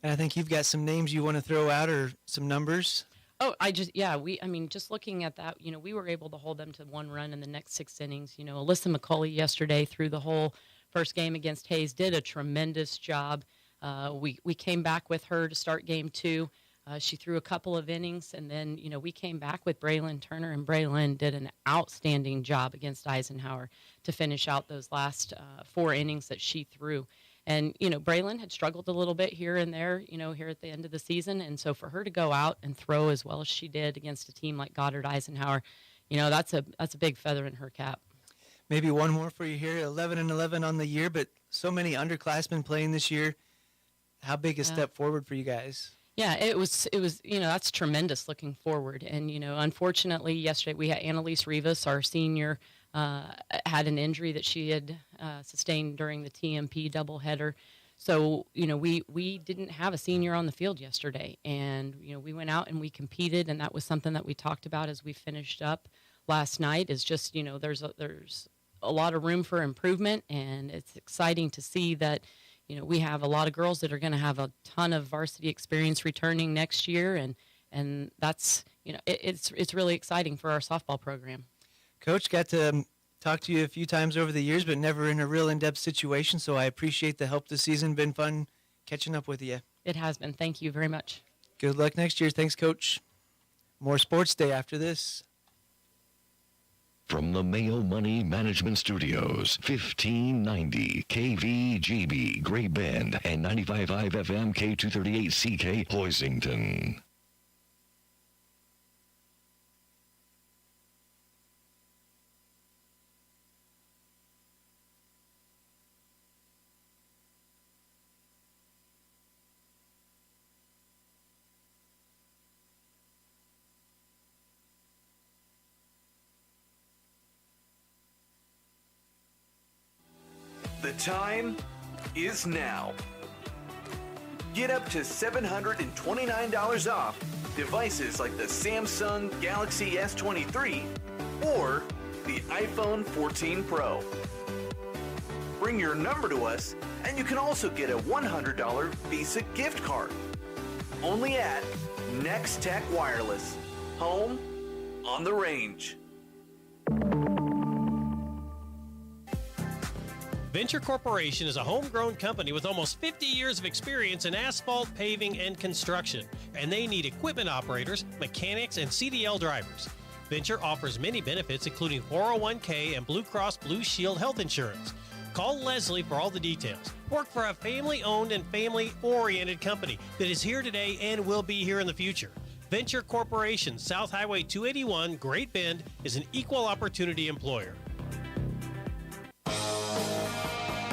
And I think you've got some names you want to throw out or some numbers. Oh, just looking at that, we were able to hold them to 1 run in the next 6 innings. Alyssa McCauley yesterday through the whole first game against Hayes did a tremendous job. We came back with her to start game 2. She threw a couple of innings, and then, we came back with Braylon Turner, and Braylon did an outstanding job against Eisenhower to finish out those last 4 innings that she threw. And, Braylon had struggled a little bit here and there, here at the end of the season. And so for her to go out and throw as well as she did against a team like Goddard Eisenhower, that's a big feather in her cap. Maybe one more for you here, 11-11 on the year, but so many underclassmen playing this year. How big a step forward for you guys? Yeah, it was, that's tremendous looking forward. And, unfortunately yesterday we had Annalise Rivas, our senior, had an injury that she had sustained during the TMP doubleheader. So, we didn't have a senior on the field yesterday. And, we went out and we competed, and that was something that we talked about as we finished up last night, is just, there's a lot of room for improvement, and it's exciting to see that, we have a lot of girls that are going to have a ton of varsity experience returning next year, and that's, it's really exciting for our softball program. Coach, got to talk to you a few times over the years, but never in a real in-depth situation, so I appreciate the help this season. Been fun catching up with you. It has been. Thank you very much. Good luck next year. Thanks, Coach. More Sports Day after this. From the Mayo Money Management Studios, 1590 KVGB Great Bend and 95.5 FM K238CK Hoisington. The time is now. Get up to $729 off devices like the Samsung Galaxy S23 or the iPhone 14 Pro. Bring your number to us, and you can also get a $100 Visa gift card. Only at Next Tech Wireless. Home on the range. Venture Corporation is a homegrown company with almost 50 years of experience in asphalt, paving, and construction, and they need equipment operators, mechanics, and CDL drivers. Venture offers many benefits, including 401k and Blue Cross Blue Shield health insurance. Call Leslie for all the details. Work for a family-owned and family-oriented company that is here today and will be here in the future. Venture Corporation, South Highway 281, Great Bend, is an equal opportunity employer.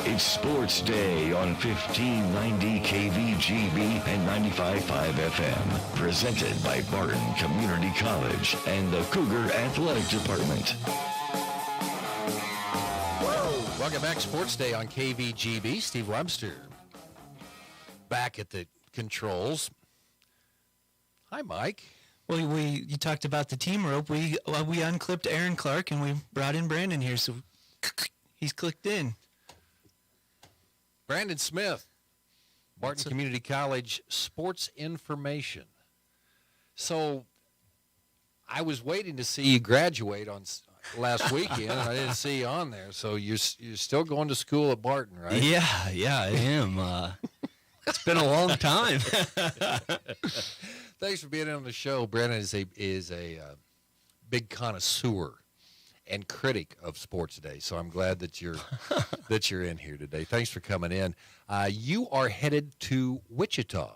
It's Sports Day on 1590 KVGB and 95.5 FM. Presented by Barton Community College and the Cougar Athletic Department. Welcome back, Sports Day on KVGB. Steve Webster back at the controls. Hi, Mike. Well, you talked about the team rope. We unclipped Aaron Clark and we brought in Brandon here. So He's clicked in. Brandon Smith, Barton Community College sports information. So I was waiting to see you graduate on last weekend. I didn't see you on there. So you're still going to school at Barton, right? Yeah, I am. It's been a long time. Thanks for being on the show. Brandon is a big connoisseur and critic of Sports Day, so I'm glad that you're in here today. Thanks for coming in. You are headed to Wichita,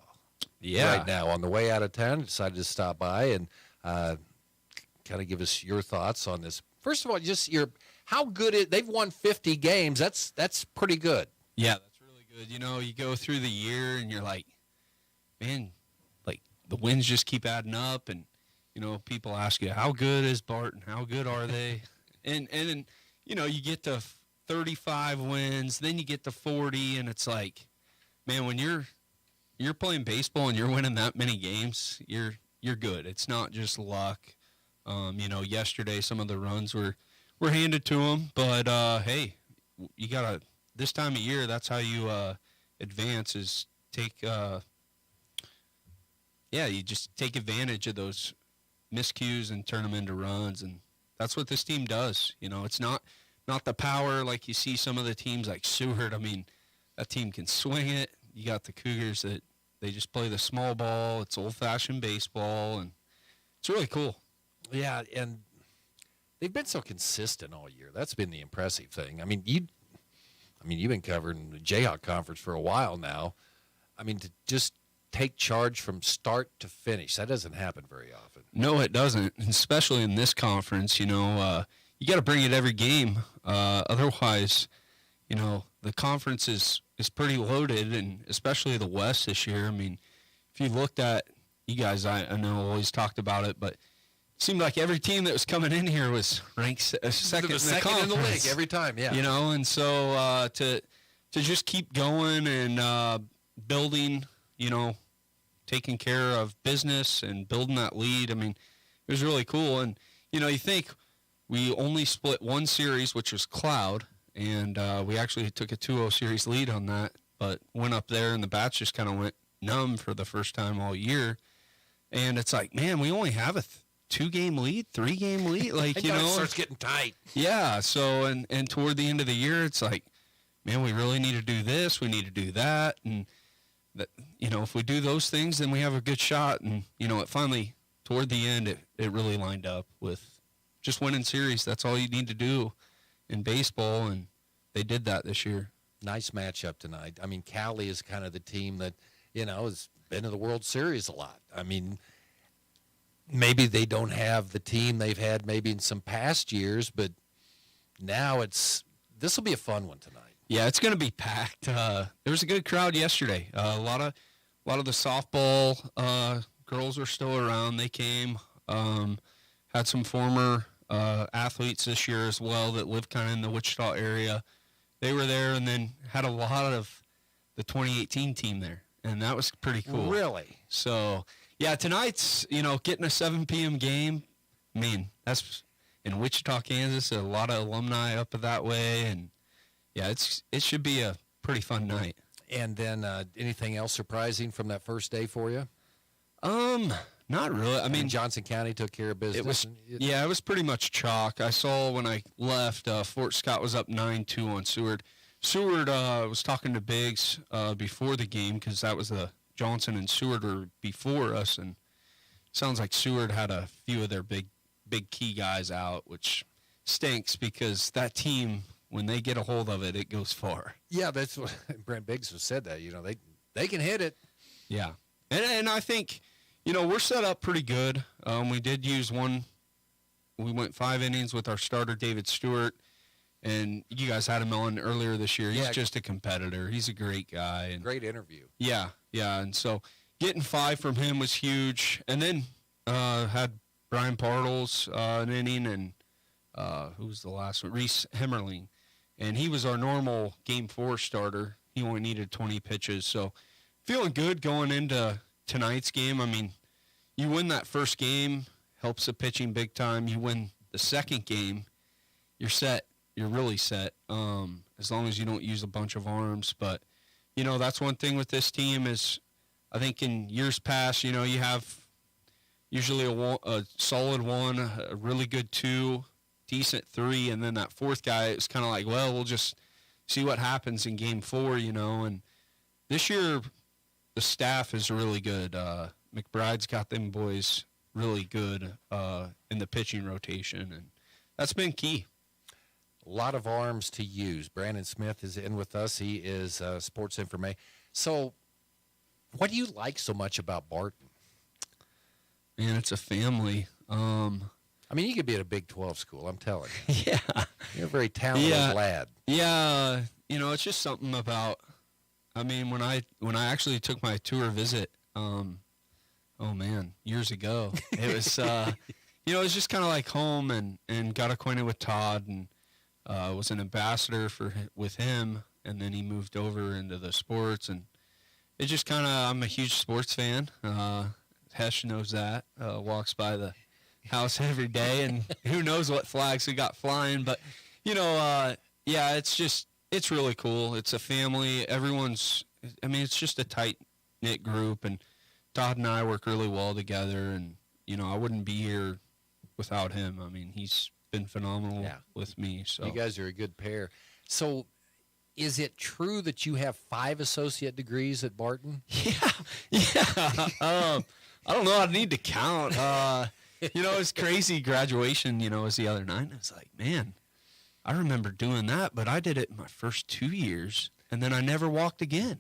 right now. On the way out of town, decided to stop by and kind of give us your thoughts on this. First of all, just how good they've won 50 games. That's pretty good. Yeah, that's really good. You know, you go through the year and you're like, man, like the wins just keep adding up, and you know, people ask you, how good is Barton? How good are they? And you know, you get to 35 wins, then you get to 40, and it's like, man, when you're playing baseball and you're winning that many games, you're good. It's not just luck. You know, yesterday some of the runs were handed to them, but hey, you gotta, this time of year, that's how you advance, is you just take advantage of those miscues and turn them into runs, and that's what this team does. You know, it's not the power like you see some of the teams like Seward. I mean, that team can swing it. You got the Cougars that they just play the small ball. It's old-fashioned baseball, and it's really cool. Yeah, and they've been so consistent all year. That's been the impressive thing. I mean, you've been covering the Jayhawk Conference for a while now. I mean, to just take charge from start to finish, that doesn't happen very often. No, it doesn't, especially in this conference. You know, you got to bring it every game. Otherwise, you know, the conference is pretty loaded, and especially the West this year. I mean, if you looked at, you guys, I know always talked about it, but it seemed like every team that was coming in here was ranked second in the league every time, yeah. You know, and so to just keep going and building, you know, taking care of business and building that lead, I mean, it was really cool. And, you know, you think we only split one series, which was Cloud, and we actually took a 2-0 series lead on that, but went up there and the bats just kind of went numb for the first time all year. And it's like, man, we only have a 2-game lead, 3-game lead, like, you know, it starts getting tight. Yeah. So, and toward the end of the year, it's like, man, we really need to do this. We need to do that. And that, you know, if we do those things, then we have a good shot. And, you know, it finally, toward the end, it really lined up with just winning series. That's all you need to do in baseball. And they did that this year. Nice matchup tonight. I mean, Cali is kind of the team that, you know, has been to the World Series a lot. I mean, maybe they don't have the team they've had maybe in some past years, but now this will be a fun one tonight. Yeah, it's going to be packed. There was a good crowd yesterday. A lot of the softball girls are still around. They came. Had some former athletes this year as well that live kind of in the Wichita area. They were there, and then had a lot of the 2018 team there, and that was pretty cool. Really? So, yeah, tonight's, you know, getting a 7 p.m. game. I mean, that's in Wichita, Kansas. A lot of alumni up that way, and yeah, it should be a pretty fun night. And then anything else surprising from that first day for you? Not really. I mean, Johnson County took care of business. It was pretty much chalk. I saw when I left, Fort Scott was up 9-2 on Seward. Seward was talking to Biggs before the game, because that was Johnson and Seward were before us, and it sounds like Seward had a few of their big key guys out, which stinks because that team, when they get a hold of it, it goes far. Yeah, that's what Brent Biggs has said that. You know, they can hit it. Yeah, and I think, you know, we're set up pretty good. We did use one. We went 5 innings with our starter, David Stewart, and you guys had him on earlier this year. He's just a competitor. He's a great guy. And great interview. Yeah, and so getting 5 from him was huge. And then had Brian Partles an inning, and who was the last one? Reese Hemmerling. And he was our normal Game 4 starter. He only needed 20 pitches. So feeling good going into tonight's game. I mean, you win that first game, helps the pitching big time. You win the second game, you're set you're really set. As long as you don't use a bunch of arms. But that's one thing with this team is, I think in years past, you have usually a solid 1, a really good 2, decent 3, and then that 4th guy is kind of like, well, we'll just see what happens in game 4, And this year, the staff is really good. McBride's got them boys really good in the pitching rotation, and that's been key. A lot of arms to use. Brandon Smith is in with us. He is sports information. So, what do you like so much about Barton? Man, it's a family. I mean, you could be at a Big 12 school, I'm telling you. Yeah. You're a very talented lad. Yeah, it's just something about, when I actually took my tour visit, years ago, it was, it was just kind of like home, and got acquainted with Todd, and was an ambassador with him, and then he moved over into the sports, and it just kind of, I'm a huge sports fan. Hesh knows that, walks by the house every day, and who knows what flags we got flying, but it's really cool. It's a family. It's just a tight-knit group, and Todd and I work really well together, and I wouldn't be here without him. He's been phenomenal with me. So you guys are a good pair. So is it true that you have 5 associate degrees at Barton? I don't know. I need to count. It's crazy. Graduation, was the other night. I was like, man, I remember doing that, but I did it in my first 2 years, and then I never walked again.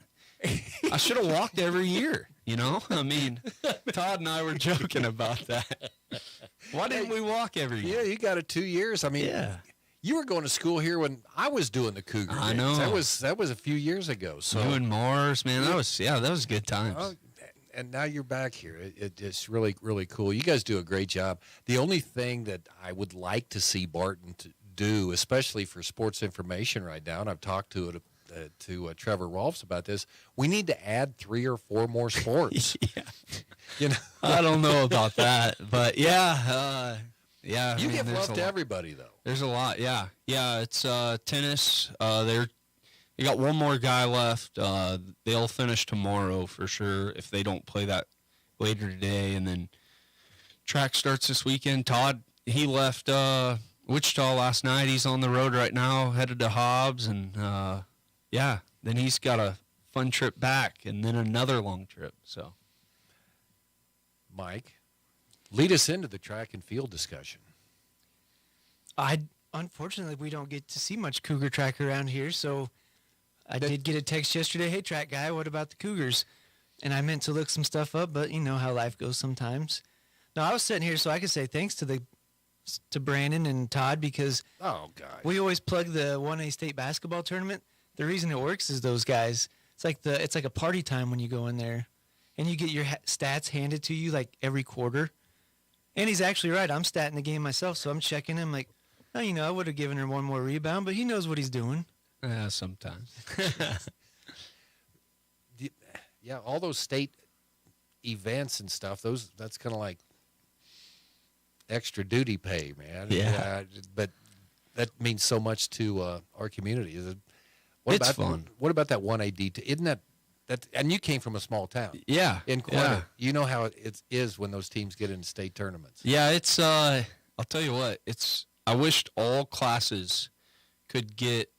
I should have walked every year, Todd and I were joking about that. Why didn't we walk every year? Yeah, you got it 2 years. You were going to school here when I was doing the Cougar I games. know. That was a few years ago. So you and Mars, man, that was good times. And now you're back here. It's really, really cool. You guys do a great job. The only thing that I would like to see Barton to do, especially for sports information right now, and I've talked to Trevor Rolfs about this, we need to add 3 or 4 more sports. I don't know about that, but yeah. You give love to everybody, though. There's a lot, yeah. It's tennis. They got one more guy left. They'll finish tomorrow for sure if they don't play that later today. And then track starts this weekend. Todd, he left Wichita last night. He's on the road right now, headed to Hobbs. And, then he's got a fun trip back and then another long trip. So, Mike, lead us into the track and field discussion. Unfortunately, we don't get to see much Cougar track around here, so I did get a text yesterday, hey, track guy, what about the Cougars? And I meant to look some stuff up, but you know how life goes sometimes. No, I was sitting here so I could say thanks to Brandon and Todd because we always plug the 1A state basketball tournament. The reason it works is those guys. It's like a party time when you go in there, and you get your stats handed to you like every quarter. And he's actually right. I'm statting the game myself, so I'm checking him like, oh, I would have given her one more rebound, but he knows what he's doing. Yeah, sometimes. Yeah, all those state events and stuff, that's kind of like extra duty pay, man. Yeah. But that means so much to our community. It's fun. What about that 1AD? Isn't that and you came from a small town. Yeah. In Quetta. You know how it is when those teams get into state tournaments. Yeah, it's I'll tell you what, I wished all classes could get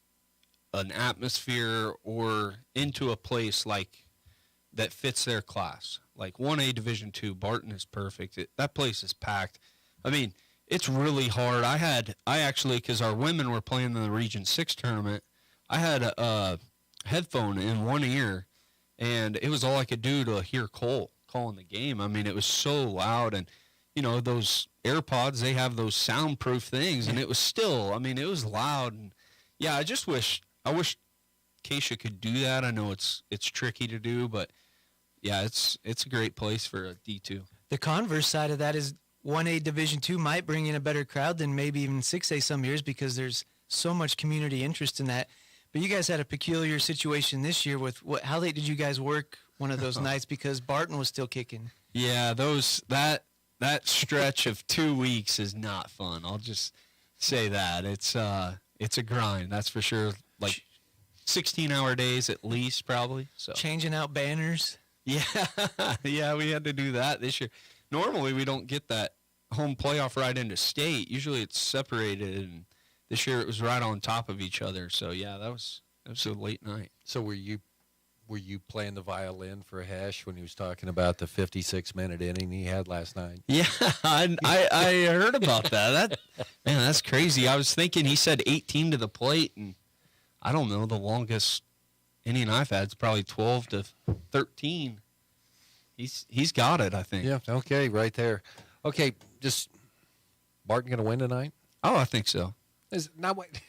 an atmosphere or into a place like that fits their class. Like 1A Division II, Barton is perfect. That place is packed. It's really hard. I actually, because our women were playing in the Region 6 tournament, I had a headphone in one ear, and it was all I could do to hear Cole calling the game. It was so loud, and, those AirPods, they have those soundproof things, and it was still, it was loud. And, yeah, I wish Keisha could do that. I know it's tricky to do, but, yeah, it's a great place for a D2. The converse side of that is 1A Division II might bring in a better crowd than maybe even 6A some years because there's so much community interest in that. But you guys had a peculiar situation this year with how late did you guys work one of those nights because Barton was still kicking? Yeah, that stretch of 2 weeks is not fun. I'll just say that. It's it's a grind, that's for sure. Like 16-hour days at least, probably. So Changing out banners. Yeah, yeah, we had to do that this year. Normally, we don't get that home playoff right into state. Usually, it's separated, and this year it was right on top of each other. So yeah, that was a late night. So were you playing the violin for Hesh when he was talking about the 56-minute inning he had last night? Yeah, I heard about that. Man, that's crazy. I was thinking he said 18 to the plate, and I don't know, the longest inning I've had is probably 12 to 13. He's got it, I think. Yeah, okay, right there. Okay, just Barton going to win tonight? Oh, I think so. Not wait.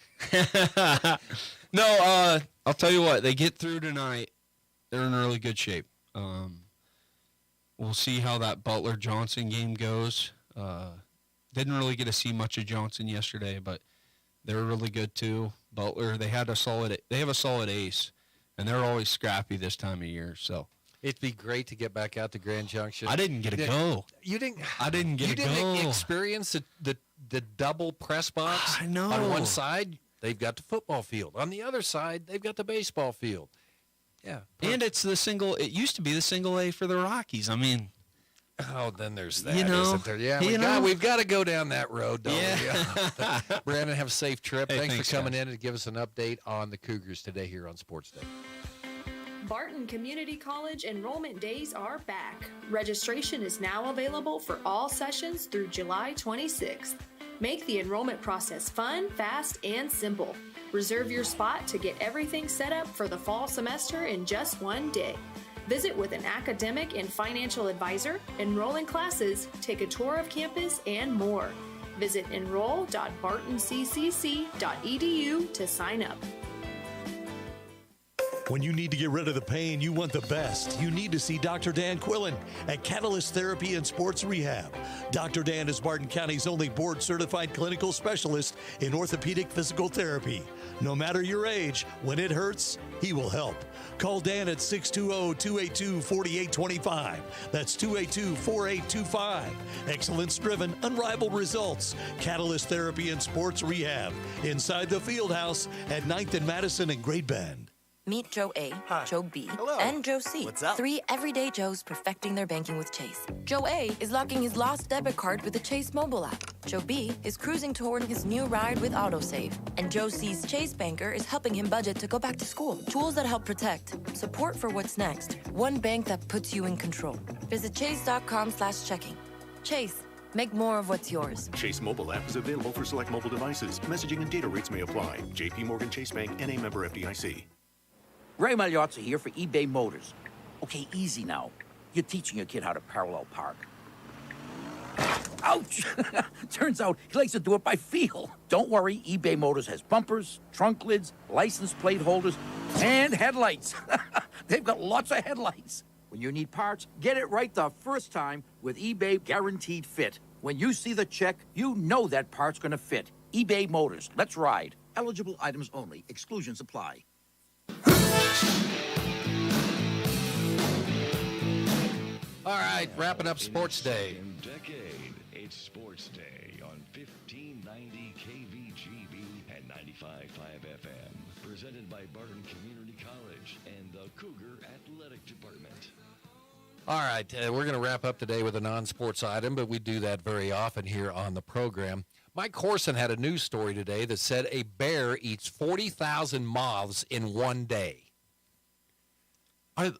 No, I'll tell you what, they get through tonight. They're in really good shape. We'll see how that Butler-Johnson game goes. Didn't really get to see much of Johnson yesterday, but they're really good too. Butler, they have a solid ace, and they're always scrappy this time of year. So it'd be great to get back out to Grand Junction. I didn't get to go. You didn't. I didn't get to go. You didn't experience the double press box. I know. On one side, they've got the football field. On the other side, they've got the baseball field. Yeah, and it's the single. It used to be the single A for the Rockies. I mean, oh, then there's that, you know, isn't there? Yeah, we've got to go down that road, don't we? Brandon, have a safe trip. Hey, thanks for coming guys. in and give us an update on the Cougars today here on Sports Day. Barton Community College enrollment days are back. Registration is now available for all sessions through July 26th. Make the enrollment process fun, fast, and simple. Reserve your spot to get everything set up for the fall semester in just one day. Visit with an academic and financial advisor, enroll in classes, take a tour of campus, and more. Visit enroll.bartoncccc.edu to sign up. When you need to get rid of the pain, you want the best. You need to see Dr. Dan Quillen at Catalyst Therapy and Sports Rehab. Dr. Dan is Barton County's only board-certified clinical specialist in orthopedic physical therapy. No matter your age, when it hurts, he will help. Call Dan at 620-282-4825. That's 282-4825. Excellence-driven, unrivaled results. Catalyst Therapy and Sports Rehab. Inside the Fieldhouse at 9th and Madison in Great Bend. Meet Joe A, Joe B, and Joe C. What's up? 3 everyday Joes perfecting their banking with Chase. Joe A is locking his lost debit card with the Chase mobile app. Joe B is cruising toward his new ride with AutoSave. And Joe C's Chase banker is helping him budget to go back to school. Tools that help protect. Support for what's next. One bank that puts you in control. Visit chase.com/checking. Chase. Make more of what's yours. Chase mobile app is available for select mobile devices. Messaging and data rates may apply. J.P. Morgan Chase Bank, N.A. member FDIC. Ray Magliozzi here for eBay Motors. Okay, easy now. You're teaching your kid how to parallel park. Ouch! Turns out he likes to do it by feel. Don't worry, eBay Motors has bumpers, trunk lids, license plate holders, and headlights. They've got lots of headlights. When you need parts, get it right the first time with eBay Guaranteed Fit. When you see the check, you know that part's gonna fit. eBay Motors. Let's ride. Eligible items only. Exclusions apply. All right, wrapping up Sports Day. Decade. It's Sports Day on 1590 KVGB and 95.5 FM. Presented by Barton Community College and the Cougar Athletic Department. All right, we're going to wrap up today with a non-sports item, but we do that very often here on the program. Mike Corson had a news story today that said a bear eats 40,000 moths in one day. I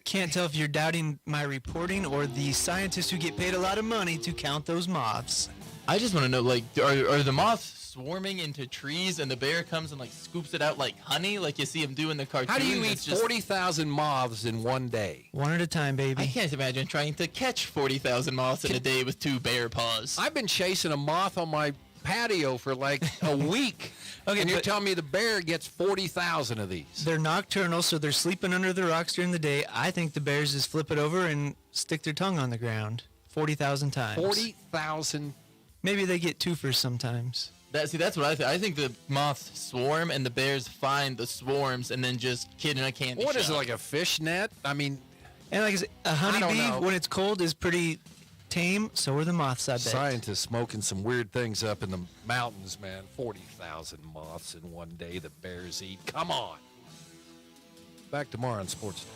can't tell if you're doubting my reporting or the scientists who get paid a lot of money to count those moths. I just want to know, like, are the moths swarming into trees and the bear comes and, like, scoops it out like honey, like you see him do in the cartoon? How do you eat 40,000 moths in one day? One at a time, baby. I can't imagine trying to catch 40,000 moths in a day with 2 bear paws. I've been chasing a moth on my patio for like a week. Okay, and you're telling me the bear gets 40,000 of these? They're nocturnal, so they're sleeping under the rocks during the day. I think the bears just flip it over and stick their tongue on the ground 40,000 times. 40,000. Maybe they get twofers sometimes. That's what I think. I think the moths swarm and the bears find the swarms and then just kid in a candy shop. What is it, like a fish net? I mean, and like I said, a honeybee when it's cold is pretty tame. So are the moths, I bet. Scientists smoking some weird things up in the mountains, man. 40,000 moths in one day that bears eat. Come on. Back tomorrow on Sports Day.